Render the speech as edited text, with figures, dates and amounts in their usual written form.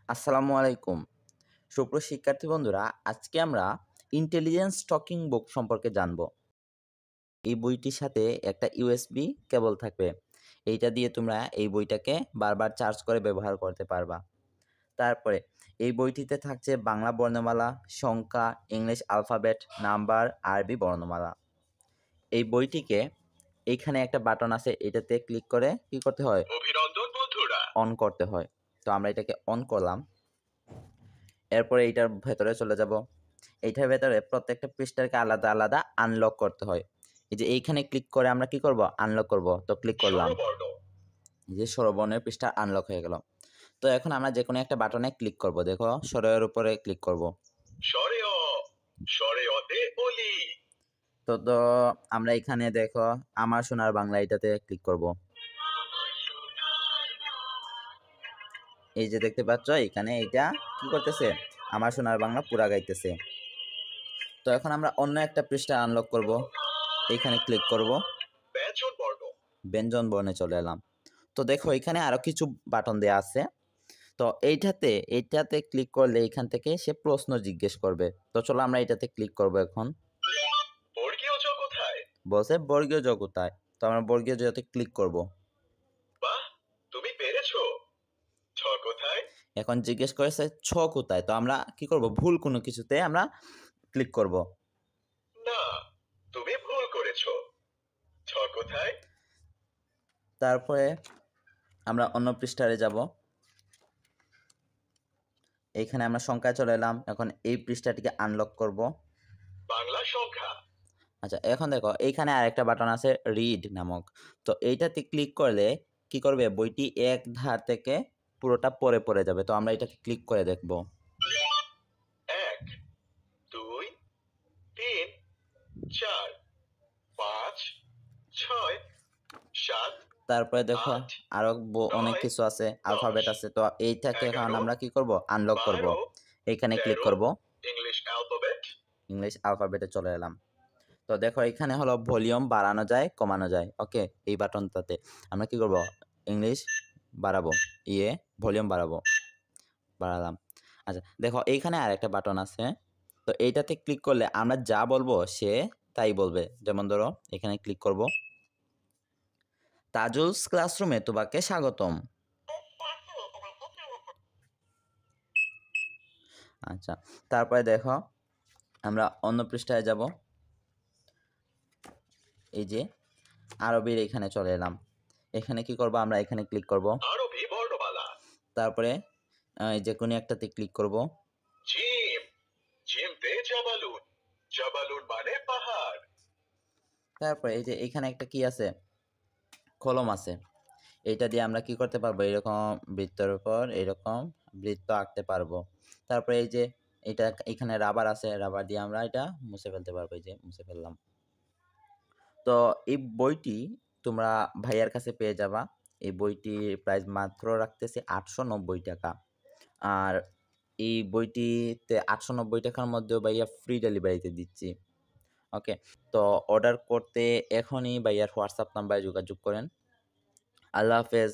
আসসালামু আলাইকুম। সুপ্রিয় শিক্ষার্থী বন্ধুরা, আজকে আমরা ইন্টেলিজেন্স টকিং বুক সম্পর্কে জানব। এই বইটির সাথে একটা ইউএসবি কেবল থাকবে। এইটা দিয়ে তোমরা এই বইটাকে বারবার চার্জ করে ব্যবহার করতে পারবা। তারপরে এই বইটিতে থাকছে বাংলা বর্ণমালা, সংখ্যা, ইংলিশ অ্যালফাবেট, নাম্বার, আরবি বর্ণমালা। এই বইটিকে এইখানে একটা বাটন আছে, এটাতে ক্লিক করে কি করতে হয়? অভিনন্দন বন্ধুরা। অন করতে হয়। তো আমরা এটাকে অন করলাম। এরপরে এইটার ভেতরে চলে যাব। এইটার ভেতরে প্রত্যেকটা পৃষ্ঠাকে আলাদা আলাদা আনলক করতে হয়। এই যে এইখানে ক্লিক করে আমরা কি করব? আনলক করব। তো ক্লিক করলাম। স্বরবর্ণ, এই যে স্বরবর্ণের পৃষ্ঠা আনলক হয়ে গেল। তো এখন আমরা যেকোনো একটা বাটনে ক্লিক করব। দেখো স্বরের উপরে ক্লিক করব। স্বরে অ, স্বরে অতে অলি। তো আমরা এখানে দেখো আমার সোনার বাংলা এটাতে ক্লিক করব। এই যে দেখতে পাচ্ছ এখানে এইটা কি করতেছে? আমার সোনার বাংলা পুরা গাইতেছে। তো এখন আমরা অন্য একটা পৃষ্ঠা আনলক করব। এইখানে ক্লিক করব। ব্যঞ্জন বর্ণ, ব্যঞ্জন বর্ণে চলে এলাম। তো দেখো এখানে আরো কিছু বাটন দেয়া আছে। তো এইটাতে ক্লিক করলে এখান থেকে সে প্রশ্ন জিজ্ঞেস করবে। তো চলো আমরা এটাতে ক্লিক করব এখন। বর্গীয় জ কোথায়? বলছে বর্গীয় জ কোথায়? তো আমরা বর্গীয় জতে ক্লিক করব। বাহ, তুমি পেরেছো। ছ কোথায়? এখন জিজ্ঞেস করেছে ছ কোথায়? তো আমরা কি করব? ভুল কোনো কিছুতে আমরা ক্লিক করব। না, তুমি ভুল করেছো। ছ কোথায়? তারপরে আমরা অন্য পৃষ্ঠায় যাব। এইখানে আমরা সংখ্যায় চলে এলাম। এখন এই পৃষ্ঠাটিকে আনলক করব। বাংলা সংখ্যা। আচ্ছা, এখন দেখো এইখানে আরেকটা বাটন আছে রিড নামক। তো এইটাতে ক্লিক করলে কি করবে? বইটি এক ধার থেকে পুরোটা পড়ে যাবে। তো আমরা এটাকে ক্লিক করে দেখব। 1, 2, 3, 4, 5, 6, 7, তারপরে দেখো 8, আরো অনেক 9, কিছু আছে, 10, অ্যালফাবেট আছে। তো এইটাকে এখন 11, আমরা কি করব? আনলক করব। 12, এইখানে ক্লিক 13, করব। English alphabet. ইংলিশ অ্যালফাবেটে চলে এলাম। তো দেখো এখানে হলো ভলিউম বাড়ানো যায়, কমানো যায়। ওকে, এই বাটনটাতে আমরা কি করব? ইংলিশ বাড়াবো, ভলিউম বাড়ালাম। আচ্ছা, দেখো এইখানে আরেকটা বাটন আছে। তো এইটাতে ক্লিক করলে আমরা যা বলবো সে তাই বলবে। যেমন ধরো এখানে ক্লিক করব। তাজুলস ক্লাসরুমে তোমাকে স্বাগতম। আচ্ছা, তারপরে দেখো আমরা অন্য পৃষ্ঠায় যাব। এই যে আরবির এখানে চলে এলাম। এখানে কি করব? আমরা এখানে ক্লিক করব। আরবি বর্ণমালা। তারপরে এই যে কোনো একটাতে ক্লিক করব। জিম, জিমতে জাবালুন, জাবালুন মানে পাহাড়। তারপরে এই যে এখানে একটা কি আছে? কলম আছে। এইটা দিয়ে আমরা কি করতে পারবো? এরকম বৃত্তের উপর এরকম বৃত্ত আঁকতে পারবো। তারপরে এই যে এটা এখানে রাবার আছে, রাবার দিয়ে আমরা এটা মুছে ফেলতে পারবো। এই যে মুছে ফেললাম। তো এই বইটি তোমরা ভাইয়ার কাছে পেয়ে যাবা। এই বইটির প্রাইস মাত্র রাখতেছে ৮৯০ টাকা। আর এই বইটিতে ৮৯০ টাকার মধ্যেও ভাইয়া ফ্রি ডেলিভারিতে দিচ্ছি। ওকে, তো অর্ডার করতে এখনই ভাইয়ার হোয়াটসঅ্যাপ নাম্বারে যোগাযোগ করেন। আল্লাহ হাফেজ।